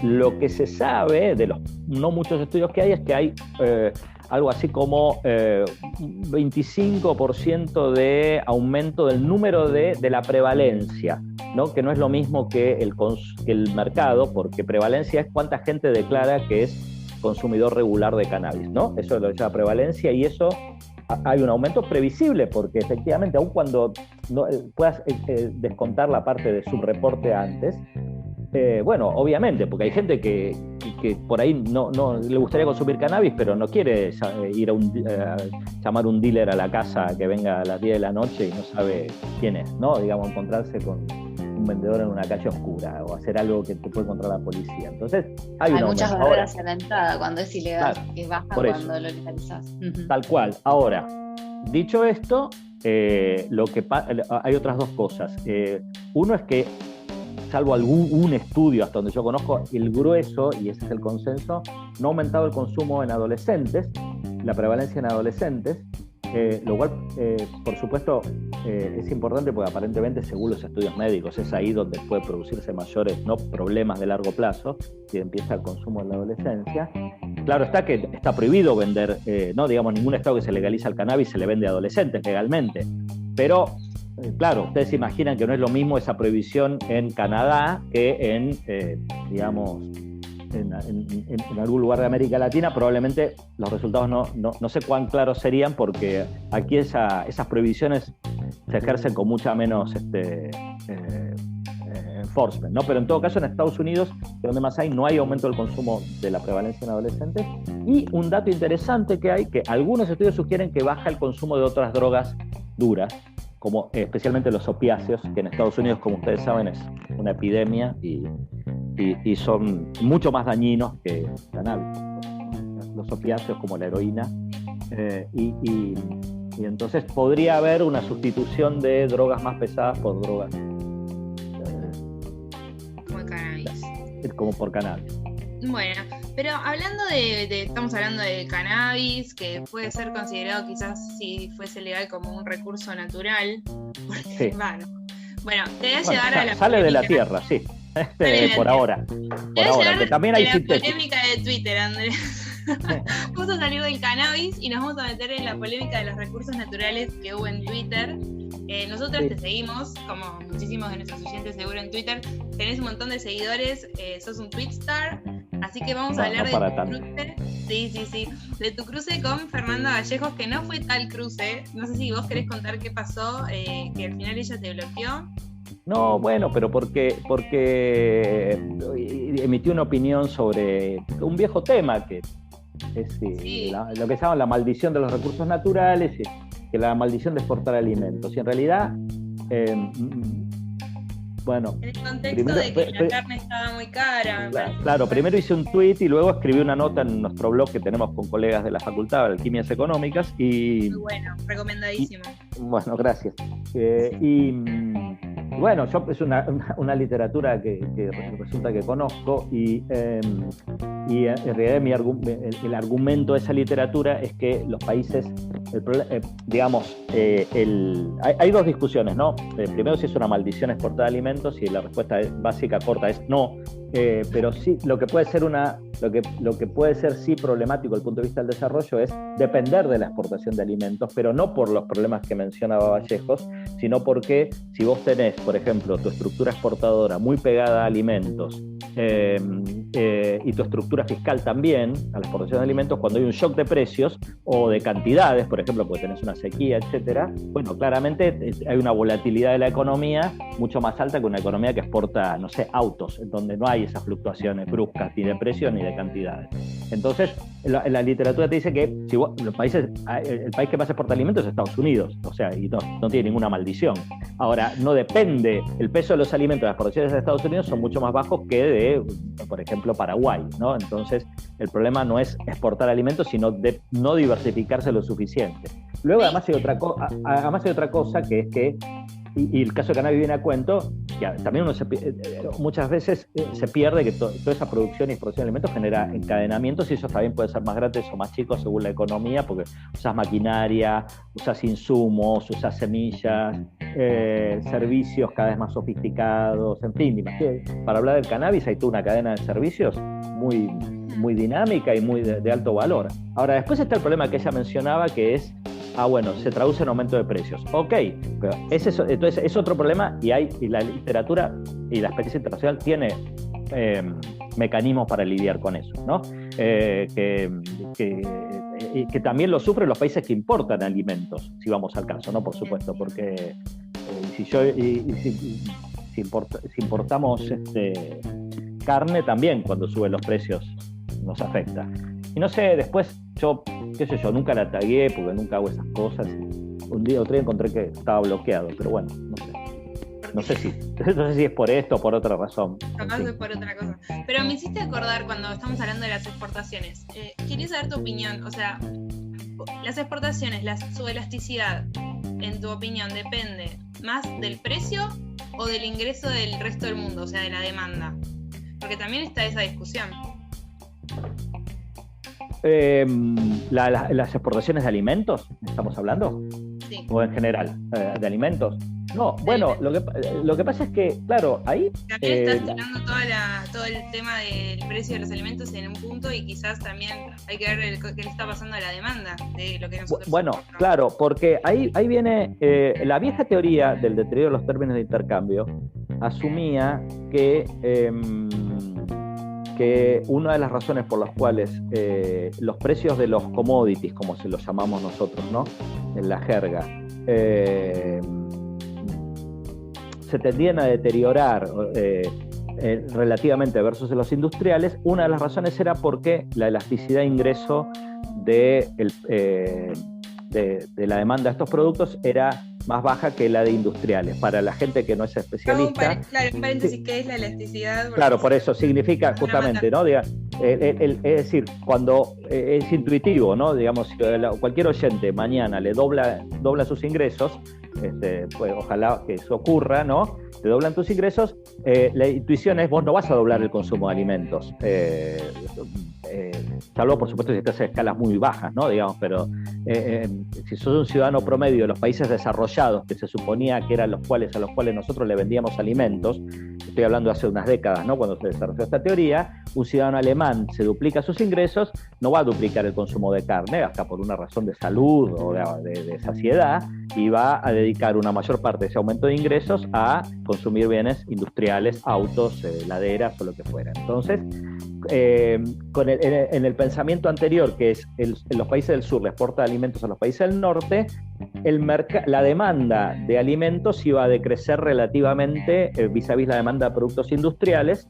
[SPEAKER 5] Lo que se sabe de los no muchos estudios que hay es que hay algo así como 25% de aumento del número de la prevalencia, ¿no? Que no es lo mismo que el mercado, porque prevalencia es cuánta gente declara que es consumidor regular de cannabis, ¿no? Eso lo llama prevalencia, y eso hay un aumento previsible, porque efectivamente, aun cuando no puedas descontar la parte de subreporte antes, bueno, obviamente, porque hay gente que por ahí no le gustaría consumir cannabis, pero no quiere ir a llamar un dealer a la casa que venga a las 10 de la noche y no sabe quién es, ¿no? Digamos, encontrarse con un vendedor en una calle oscura o hacer algo que te puede encontrar la policía. Entonces, hay
[SPEAKER 1] muchas barreras a la entrada cuando es ilegal, claro, que baja cuando lo legalizás.
[SPEAKER 5] Tal cual. Ahora, dicho esto, hay otras dos cosas. Uno es que, salvo un estudio hasta donde yo conozco, el grueso, y ese es el consenso, no ha aumentado el consumo en adolescentes, la prevalencia en adolescentes, lo cual, por supuesto, es importante porque aparentemente, según los estudios médicos, es ahí donde puede producirse mayores problemas de largo plazo, si empieza el consumo en la adolescencia. Claro está que está prohibido vender, digamos, ningún estado que se legaliza el cannabis se le vende a adolescentes legalmente, pero claro, ustedes se imaginan que no es lo mismo esa prohibición en Canadá que digamos, en algún lugar de América Latina. Probablemente los resultados no sé cuán claros serían, porque aquí esas prohibiciones se ejercen con mucha menos enforcement, ¿no? Pero en todo caso, en Estados Unidos, donde más hay, no hay aumento del consumo de la prevalencia en adolescentes. Y un dato interesante que hay, que algunos estudios sugieren que baja el consumo de otras drogas duras, como especialmente los opiáceos, que en Estados Unidos, como ustedes saben, es una epidemia y son mucho más dañinos que cannabis. Los opiáceos, como la heroína, y entonces podría haber una sustitución de drogas más pesadas por drogas como por cannabis.
[SPEAKER 2] Bueno, pero hablando estamos hablando de cannabis, que puede ser considerado quizás, si fuese legal, como un recurso natural, porque, sí. Bueno, te voy a llevar a la
[SPEAKER 5] sale polémica de la tierra, sí, por ahora, que también hay
[SPEAKER 2] la polémica de Twitter, Andrés. Justo salió del cannabis y nos vamos a meter en la polémica de los recursos naturales que hubo en Twitter. Nosotros te seguimos, como muchísimos de nuestros oyentes seguro en Twitter, tenés un montón de seguidores, sos un Twitstar, así que vamos a hablar de tu cruce. Sí, de tu cruce con Fernanda Vallejos, que no fue tal cruce. No sé si vos querés contar qué pasó, que al final ella te bloqueó.
[SPEAKER 5] No, bueno, pero porque emitió una opinión sobre un viejo tema que es lo que se llama la maldición de los recursos naturales, que la maldición de exportar alimentos. Y en realidad, bueno...
[SPEAKER 2] En el contexto de que la carne estaba muy cara.
[SPEAKER 5] Claro, primero hice un tweet y luego escribí una nota en nuestro blog que tenemos con colegas de la Facultad de Alquimias Económicas. Muy
[SPEAKER 2] bueno, recomendadísimo.
[SPEAKER 5] Bueno, gracias. Bueno, yo es una literatura que resulta que conozco, y en realidad el argumento de esa literatura es que los países, digamos, hay dos discusiones, ¿no? Primero, si es una maldición exportar alimentos, y la respuesta básica corta es no, pero sí, lo que puede ser sí problemático desde el punto de vista del desarrollo es depender de la exportación de alimentos, pero no por los problemas que mencionaba Vallejos, sino porque si vos tenés, por ejemplo, tu estructura exportadora muy pegada a alimentos y tu estructura fiscal también, a la exportación de alimentos, cuando hay un shock de precios o de cantidades, por ejemplo, porque tenés una sequía, etcétera, bueno, claramente hay una volatilidad de la economía mucho más alta que una economía que exporta, no sé, autos, en donde no hay esas fluctuaciones bruscas ni de precios ni de cantidades. Entonces, la literatura te dice que si vos, el país que más exporta alimentos es Estados Unidos, o sea, y no tiene ninguna maldición. Ahora, no depende, el peso de los alimentos de las exportaciones de Estados Unidos son mucho más bajos que de, por ejemplo, Paraguay, ¿no? Entonces, el problema no es exportar alimentos, sino de no diversificarse lo suficiente. Luego, además hay otra cosa, que es que, y el caso de cannabis viene a cuento, que también muchas veces se pierde que toda esa producción y exportación de alimentos genera encadenamientos, y eso también puede ser más grandes o más chicos según la economía, porque usas maquinaria, usas insumos, usas semillas, servicios cada vez más sofisticados, en fin, para hablar del cannabis hay toda una cadena de servicios muy dinámica y muy de alto valor. Ahora, después está el problema que ella mencionaba, que es bueno, se traduce en aumento de precios. Ok, pero entonces es otro problema, y la literatura y la experiencia internacional tiene mecanismos para lidiar con eso, ¿no? Que también lo sufren los países que importan alimentos, si vamos al caso, ¿no? Por supuesto, porque si importamos carne, también cuando suben los precios nos afecta. Y no sé, después qué sé yo, nunca la tagué porque nunca hago esas cosas. Otro día encontré que estaba bloqueado, pero bueno, no sé. No sé si es por esto o por otra razón.
[SPEAKER 2] Capaz es por otra cosa. Pero me hiciste acordar cuando estamos hablando de las exportaciones. Quería saber tu opinión. O sea, las exportaciones, su elasticidad, en tu opinión, ¿depende más del precio o del ingreso del resto del mundo? O sea, de la demanda. Porque también está esa discusión.
[SPEAKER 5] ¿Las exportaciones de alimentos estamos hablando?
[SPEAKER 2] Sí.
[SPEAKER 5] ¿O en general de alimentos? No, bueno, lo que pasa es que, claro, ahí...
[SPEAKER 2] También estás tirando todo el tema del precio de los alimentos en un punto, y quizás también hay que ver qué le está pasando a la demanda de lo que nosotros...
[SPEAKER 5] Bueno, claro, porque ahí viene la vieja teoría del deterioro de los términos de intercambio, asumía que una de las razones por las cuales los precios de los commodities, como se los llamamos nosotros, ¿no?, en la jerga, se tendían a deteriorar relativamente versus los industriales, una de las razones era porque la elasticidad de ingreso de la demanda de estos productos era más baja que la de industriales. Para la gente que no es especialista...
[SPEAKER 2] Claro, un paréntesis, ¿qué es la elasticidad?
[SPEAKER 5] Claro, por eso significa justamente, ¿no? Es decir, cuando es intuitivo, ¿no? Digamos, si cualquier oyente mañana le dobla sus ingresos, pues ojalá que eso ocurra, ¿no? Te doblan tus ingresos, la intuición es: vos no vas a doblar el consumo de alimentos, salvo por supuesto si estás a escalas muy bajas, ¿no? Digamos, pero si sos un ciudadano promedio de los países desarrollados, que se suponía que eran a los cuales nosotros le vendíamos alimentos, estoy hablando de hace unas décadas, ¿no?, cuando se desarrolló esta teoría, un ciudadano alemán se duplica sus ingresos, no va a duplicar el consumo de carne, hasta por una razón de salud o de saciedad, y va a dedicar una mayor parte de ese aumento de ingresos a consumir bienes industriales, autos, laderas o lo que fuera. Entonces, en el pensamiento anterior, que es en los países del sur le exporta alimentos a los países del norte, la demanda de alimentos iba a decrecer relativamente vis a vis la demanda de productos industriales,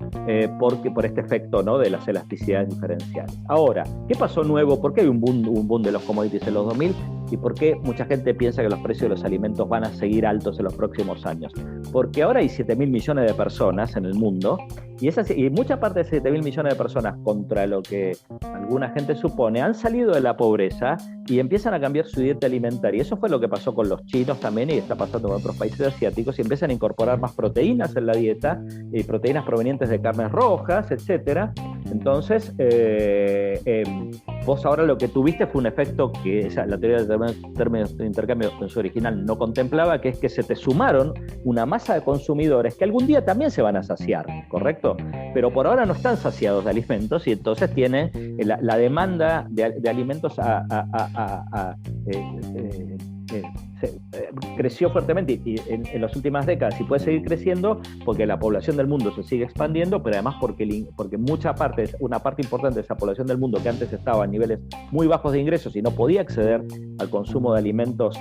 [SPEAKER 5] por este efecto, ¿no?, de las elasticidades diferenciales. Ahora, ¿qué pasó nuevo? ¿Por qué hay un boom de los commodities en los 2000? ¿Y por qué mucha gente piensa que los precios de los alimentos van a seguir altos en los próximos años? Porque ahora hay 7.000 millones de personas en el mundo, y mucha parte de 7.000 millones de personas, contra lo que alguna gente supone, han salido de la pobreza y empiezan a cambiar su dieta alimentaria. Y eso fue lo que pasó con los chinos también, y está pasando con otros países asiáticos, y empiezan a incorporar más proteínas en la dieta, y proteínas provenientes de carnes rojas, etcétera. Entonces, vos ahora lo que tuviste fue un efecto que la teoría de términos de intercambio en su original no contemplaba, que es que se te sumaron una masa de consumidores que algún día también se van a saciar, ¿correcto? Pero por ahora no están saciados de alimentos, y entonces tienen creció fuertemente y en las últimas décadas, y puede seguir creciendo porque la población del mundo se sigue expandiendo, pero además porque una parte importante de esa población del mundo que antes estaba a niveles muy bajos de ingresos y no podía acceder al consumo de alimentos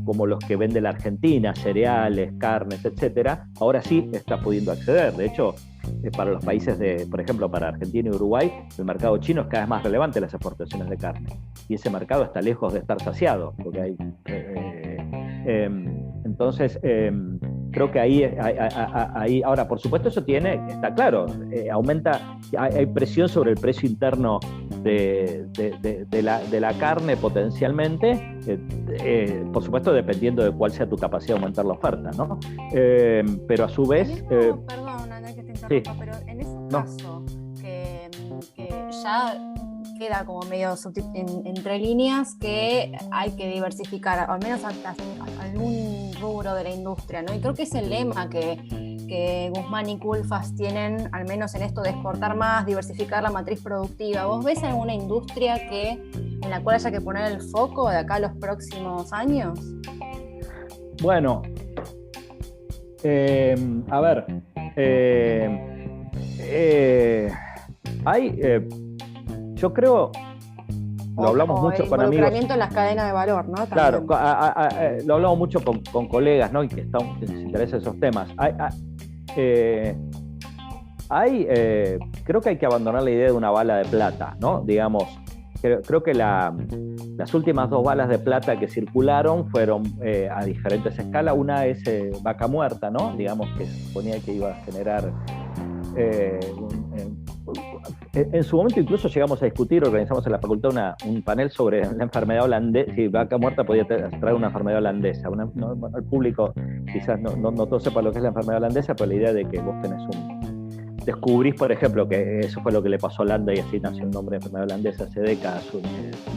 [SPEAKER 5] como los que vende la Argentina, cereales, carnes, etcétera, ahora sí está pudiendo acceder. De hecho, para los países por ejemplo, para Argentina y Uruguay, el mercado chino es cada vez más relevante en las exportaciones de carne. Y ese mercado está lejos de estar saciado, porque hay... entonces, creo que ahí, ahora, por supuesto, eso está claro, hay presión sobre el precio interno de la carne potencialmente, por supuesto, dependiendo de cuál sea tu capacidad de aumentar la oferta, ¿no? Pero a su vez...
[SPEAKER 3] Perdón, Ana, que te interrumpa, pero en ese caso, que ya queda como medio entre líneas que hay que diversificar, al menos hasta algún rubro de la industria, ¿no? Y creo que es el lema que Guzmán y Culfas tienen, al menos en esto de exportar más, diversificar la matriz productiva. ¿Vos ves alguna industria en la cual haya que poner el foco de acá a los próximos años?
[SPEAKER 5] Bueno, a ver, yo creo, lo hablamos mucho con amigos.
[SPEAKER 3] Involucramiento en las cadenas de valor, ¿no? También.
[SPEAKER 5] Claro, lo hablamos mucho con colegas, ¿no? Y que les interesan esos temas. Creo que hay que abandonar la idea de una bala de plata, ¿no? Digamos, creo que las últimas 2 balas de plata que circularon fueron a diferentes escalas. Una es Vaca Muerta, ¿no? Digamos que se suponía que iba a generar... en su momento incluso llegamos a discutir, organizamos en la facultad un panel sobre la enfermedad holandesa, si Vaca Muerta podía traer una enfermedad holandesa. El público quizás no todo sepa lo que es la enfermedad holandesa, pero la idea de que vos descubrís, por ejemplo, que eso fue lo que le pasó a Holanda y así nació el nombre de enfermedad holandesa hace décadas,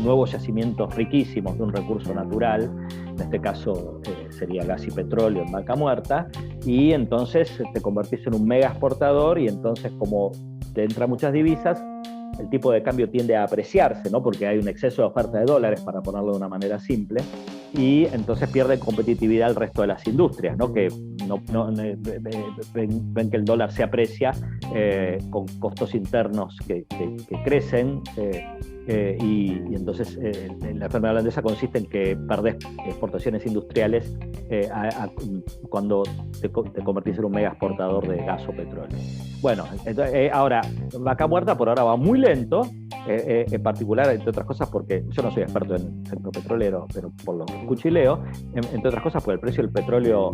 [SPEAKER 5] nuevos yacimientos riquísimos de un recurso natural, en este caso sería gas y petróleo en Vaca Muerta, y entonces te convertís en un mega exportador y entonces como te entran muchas divisas, el tipo de cambio tiende a apreciarse, ¿no? Porque hay un exceso de oferta de dólares, para ponerlo de una manera simple, y entonces pierde competitividad el resto de las industrias, ¿no? Que ven que el dólar se aprecia con costos internos que crecen, y entonces la enfermedad holandesa consiste en que perdés exportaciones industriales cuando te convertís en un mega exportador de gas o petróleo. Bueno, entonces, ahora, Vaca Muerta por ahora va muy lento, en particular, entre otras cosas, porque yo no soy experto en sector petrolero, pero por lo que escucho y leo, entre otras cosas, porque el precio del petróleo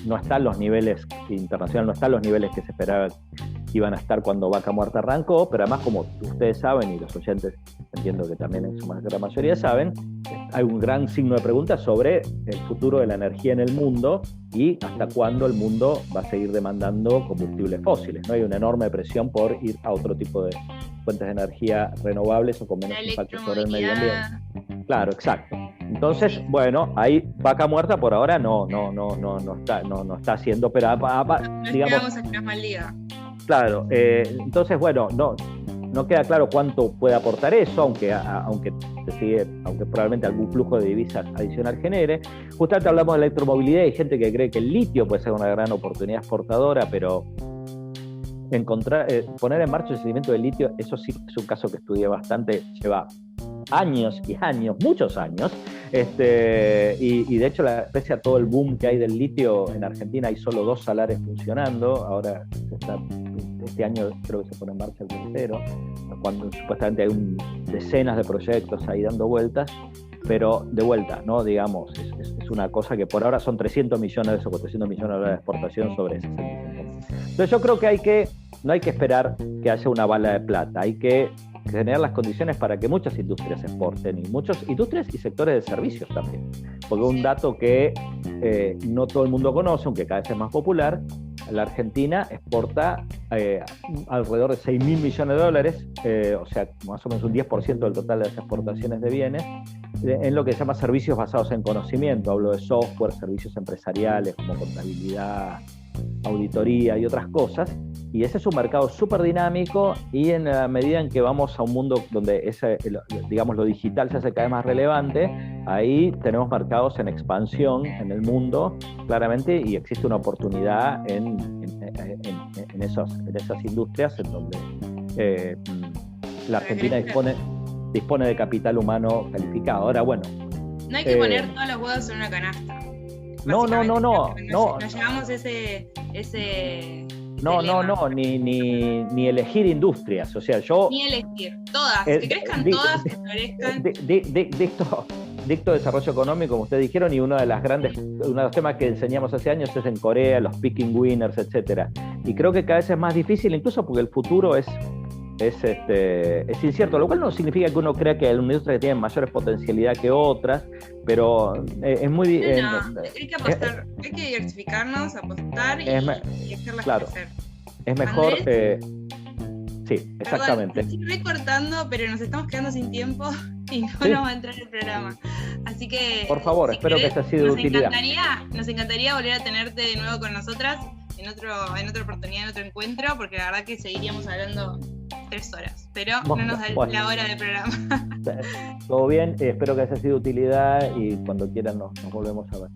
[SPEAKER 5] no está en los niveles internacionales, no está en los niveles que se esperaba que iban a estar cuando Vaca Muerta arrancó, pero además, como ustedes saben, y los oyentes entiendo que también en su gran mayoría saben, hay un gran signo de pregunta sobre el futuro de la energía en el mundo y hasta cuándo el mundo va a seguir demandando combustibles fósiles, ¿no? Hay una enorme presión por ir a otro tipo de fuentes de energía renovables o con menos impacto sobre el medio ambiente. Claro, exacto. Entonces, bueno, ahí Vaca Muerta por ahora no está haciendo, pero digamos. Claro, entonces, bueno, no queda claro cuánto puede aportar eso, aunque probablemente algún flujo de divisas adicional genere. Justamente hablamos de electromovilidad y hay gente que cree que el litio puede ser una gran oportunidad exportadora, pero poner en marcha el seguimiento del litio, eso sí es un caso que estudié bastante, lleva años y años, muchos años, y de hecho, pese a todo el boom que hay del litio, en Argentina hay solo 2 salares funcionando. Ahora este año creo que se pone en marcha el tercero, cuando supuestamente hay decenas de proyectos ahí dando vueltas, pero de vuelta, ¿no? Digamos, es una cosa que por ahora son 300 millones o 400 millones de dólares de exportación sobre 65. Entonces yo creo que no hay que esperar que haya una bala de plata, hay que generar las condiciones para que muchas industrias exporten, y muchas industrias y sectores de servicios también, porque un dato que no todo el mundo conoce, aunque cada vez es más popular, la Argentina exporta alrededor de 6.000 millones de dólares, o sea, más o menos un 10% del total de las exportaciones de bienes, en lo que se llama servicios basados en conocimiento. Hablo de software, servicios empresariales como contabilidad, auditoría y otras cosas, y ese es un mercado súper dinámico, y en la medida en que vamos a un mundo donde digamos, lo digital se hace cada vez más relevante, ahí tenemos mercados en expansión en el mundo, claramente, y existe una oportunidad en esas industrias en donde la Argentina dispone de capital humano calificado. Ahora, bueno.
[SPEAKER 2] No hay que poner todos los huevos en una canasta.
[SPEAKER 5] No.
[SPEAKER 2] Nos llevamos ese
[SPEAKER 5] No, ni elegir industrias, o sea, yo...
[SPEAKER 2] Ni elegir, todas, que crezcan todas, que florezcan.
[SPEAKER 5] Dicto desarrollo económico, como ustedes dijeron, y uno de los temas que enseñamos hace años es en Corea, los picking winners, etcétera. Y creo que cada vez es más difícil, incluso porque el futuro es incierto, lo cual no significa que uno crea que hay una industria que tiene mayores potencialidad que otras, pero es muy...
[SPEAKER 2] hay que apostar, hay que diversificarnos, apostar y hacerlas crecer.
[SPEAKER 5] Es mejor...
[SPEAKER 2] Andrés,
[SPEAKER 5] sí, exactamente.
[SPEAKER 2] Perdón, estoy recortando, pero nos estamos quedando sin tiempo y no nos va a entrar el programa. Así que...
[SPEAKER 5] Por favor, espero que haya sido de utilidad.
[SPEAKER 2] Nos encantaría volver a tenerte de nuevo con nosotras en otra oportunidad, en otro encuentro, porque la verdad que seguiríamos hablando 3 horas, pero no nos da la hora del programa.
[SPEAKER 5] Todo bien, espero que haya sido de utilidad y cuando quieran nos volvemos a ver.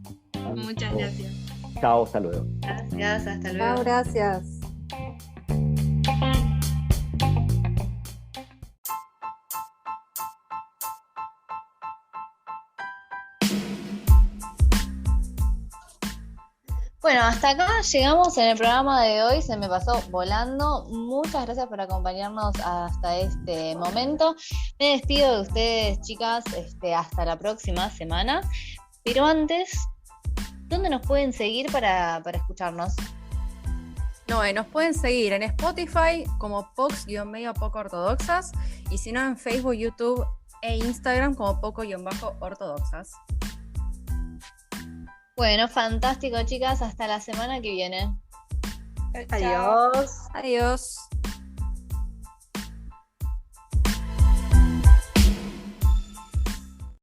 [SPEAKER 2] Muchas gracias.
[SPEAKER 5] Chao, hasta luego.
[SPEAKER 1] Gracias, hasta luego.
[SPEAKER 3] Chao, gracias.
[SPEAKER 1] Bueno, hasta acá llegamos en el programa de hoy, se me pasó volando. Muchas gracias por acompañarnos hasta este momento. Me despido de ustedes, chicas, hasta la próxima semana. Pero antes, ¿dónde nos pueden seguir para escucharnos?
[SPEAKER 3] Nos pueden seguir en Spotify como Pox-Poco Ortodoxas, y si no en Facebook, YouTube e Instagram como Poco-Ortodoxas.
[SPEAKER 1] Bueno, fantástico, chicas. Hasta la semana que viene.
[SPEAKER 4] Adiós.
[SPEAKER 3] Adiós.